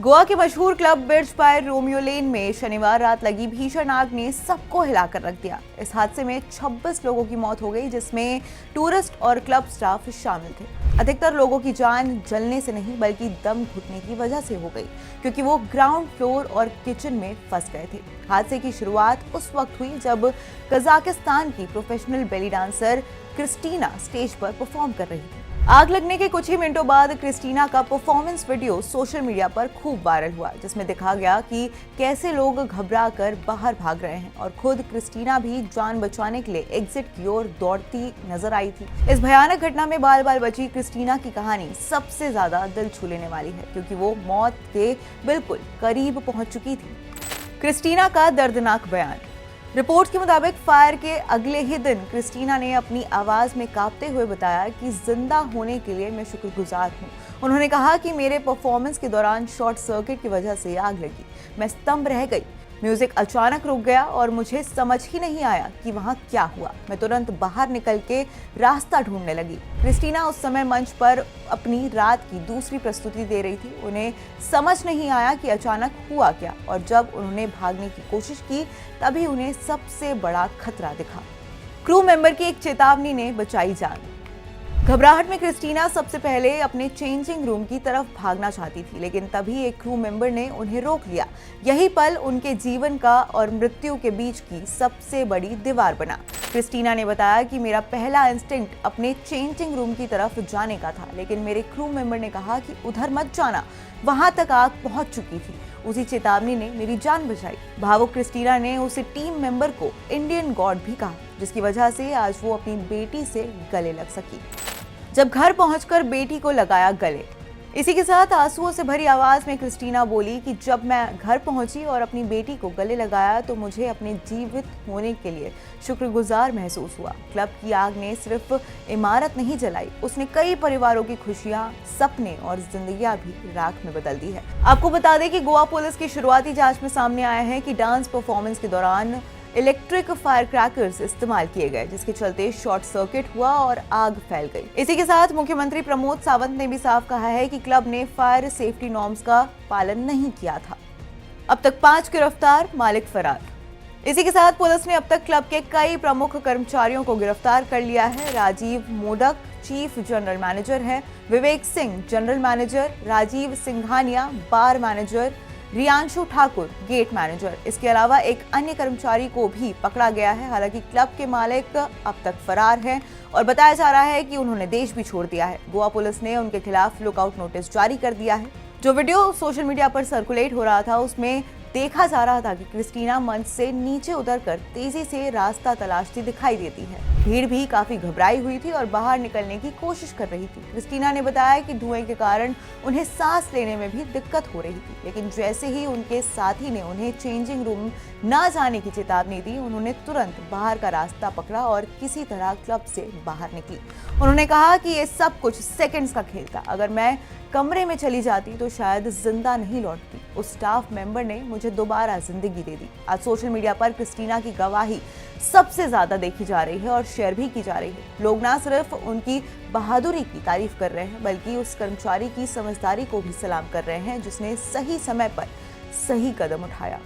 गोवा के मशहूर club birch by Romeo Lane में शनिवार रात लगी भीषण आग ने सबको हिलाकर रख दिया। इस हादसे में 26 लोगों की मौत हो गई, जिसमें टूरिस्ट और क्लब स्टाफ शामिल थे। अधिकतर लोगों की जान जलने से नहीं बल्कि दम घुटने की वजह से हो गई, क्योंकि वो ग्राउंड फ्लोर और किचन में फंस गए थे। हादसे की शुरुआत उस वक्त हुई जब कजाकिस्तान की प्रोफेशनल बेली डांसर क्रिस्टीना स्टेज पर परफॉर्म कर रही थी। आग लगने के कुछ ही मिनटों बाद क्रिस्टीना का परफॉर्मेंस वीडियो सोशल मीडिया पर खूब वायरल हुआ, जिसमें दिखा गया कि कैसे लोग घबरा कर बाहर भाग रहे हैं और खुद क्रिस्टीना भी जान बचाने के लिए एग्जिट की ओर दौड़ती नजर आई थी। इस भयानक घटना में बाल बाल बची क्रिस्टीना की कहानी सबसे ज्यादा दिल छू लेने वाली है, क्योंकि वो मौत के बिल्कुल करीब पहुंच चुकी थी। क्रिस्टीना का दर्दनाक बयान। रिपोर्ट्स के मुताबिक फायर के अगले ही दिन क्रिस्टीना ने अपनी आवाज में कांपते हुए बताया कि जिंदा होने के लिए मैं शुक्रगुजार हूं। उन्होंने कहा कि मेरे परफॉर्मेंस के दौरान शॉर्ट सर्किट की वजह से आग लगी, मैं स्तंभ रह गई। म्यूजिक अचानक रुक गया और मुझे समझ ही नहीं आया कि वहां क्या हुआ। मैं तुरंत बाहर निकल के रास्ता ढूंढने लगी। क्रिस्टीना उस समय मंच पर अपनी रात की दूसरी प्रस्तुति दे रही थी। उन्हें समझ नहीं आया कि अचानक हुआ क्या, और जब उन्होंने भागने की कोशिश की तभी उन्हें सबसे बड़ा खतरा दिखा। क्रू मेंबर की एक चेतावनी ने बचाई जान। घबराहट में क्रिस्टीना सबसे पहले अपने चेंजिंग रूम की तरफ भागना चाहती थी, लेकिन तभी एक क्रू मेंबर ने उन्हें रोक लिया। यही पल उनके जीवन का और मृत्यु के बीच की सबसे बड़ी दीवार बना। क्रिस्टीना ने बताया कि मेरा पहला इंस्टिंक्ट अपने चेंजिंग रूम की तरफ जाने का था, लेकिन मेरे क्रू मेंबर ने कहा कि उधर मत जाना, वहां तक आग पहुंच चुकी थी। उसी चेतावनी ने मेरी जान बचाई। भावुक क्रिस्टीना ने उसे टीम मेंबर को इंडियन गॉड भी कहा, जिसकी वजह से आज वो अपनी बेटी से गले लग सकी। जब घर पहुंचकर बेटी को लगाया गले। इसी के साथ आंसुओं से भरी आवाज में क्रिस्टीना बोली कि जब मैं घर पहुंची और अपनी बेटी को गले लगाया तो मुझे अपने जीवित होने के लिए शुक्रगुजार महसूस हुआ। क्लब की आग ने सिर्फ इमारत नहीं जलाई, उसने कई परिवारों की खुशियां, सपने और जिंदगियां भी राख में बदल दी है। आपको बता दें कि गोवा पुलिस की शुरुआती जांच में सामने आया है कि डांस परफॉर्मेंस के दौरान इलेक्ट्रिक फायर क्रैकर्स इस्तेमाल किए गए, जिसके चलते शॉर्ट सर्किट हुआ और आग फैल गई। इसी के साथ मुख्यमंत्री प्रमोद सावंत ने भी साफ कहा है कि क्लब ने फायर सेफ्टी नॉर्म्स का पालन नहीं किया था। अब तक 5 गिरफ्तार, मालिक फरार। इसी के साथ पुलिस ने अब तक क्लब के कई प्रमुख कर्मचारियों को गिरफ्तार कर लिया है। Rajiv Modak chief general manager है, Vivek Singh general manager, Rajiv Singhania bar manager, Riyanshu Thakur gate manager. इसके अलावा एक अन्य कर्मचारी को भी पकड़ा गया है। हालांकि क्लब के मालिक अब तक फरार हैं और बताया जा रहा है कि उन्होंने देश भी छोड़ दिया है। गोवा पुलिस ने उनके खिलाफ लुकआउट नोटिस जारी कर दिया है। जो वीडियो सोशल मीडिया पर सर्कुलेट हो रहा था उसमें देखा जा रहा था कि क्रिस्टीना मंच से नीचे उतरकर तेजी से रास्ता तलाशती दिखाई देती है। भीड़ भी काफी घबराई हुई थी और बाहर निकलने की कोशिश कर रही थी। क्रिस्टीना ने बताया कि धुएं के कारण उन्हें सांस लेने में भी दिक्कत हो रही थी, लेकिन जैसे ही उनके साथी ने उन्हें चेंजिंग रूम ना जाने की चेतावनी दी, उन्होंने तुरंत बाहर का रास्ता पकड़ा और किसी तरह क्लब से बाहर निकली। उन्होंने कहा कि ये सब कुछ सेकंड्स का खेल था। अगर मैं कमरे में चली जाती तो शायद जिंदा नहीं लौटती। उस स्टाफ मेंबर ने मुझे दोबारा जिंदगी दे दी। आज सोशल मीडिया पर क्रिस्टीना की गवाही सबसे ज्यादा देखी जा रही है और शेयर भी की जा रही है। लोग ना सिर्फ उनकी बहादुरी की तारीफ कर रहे हैं, बल्कि उस कर्मचारी की समझदारी को भी सलाम कर रहे हैं जिसने सही समय पर सही कदम उठाया।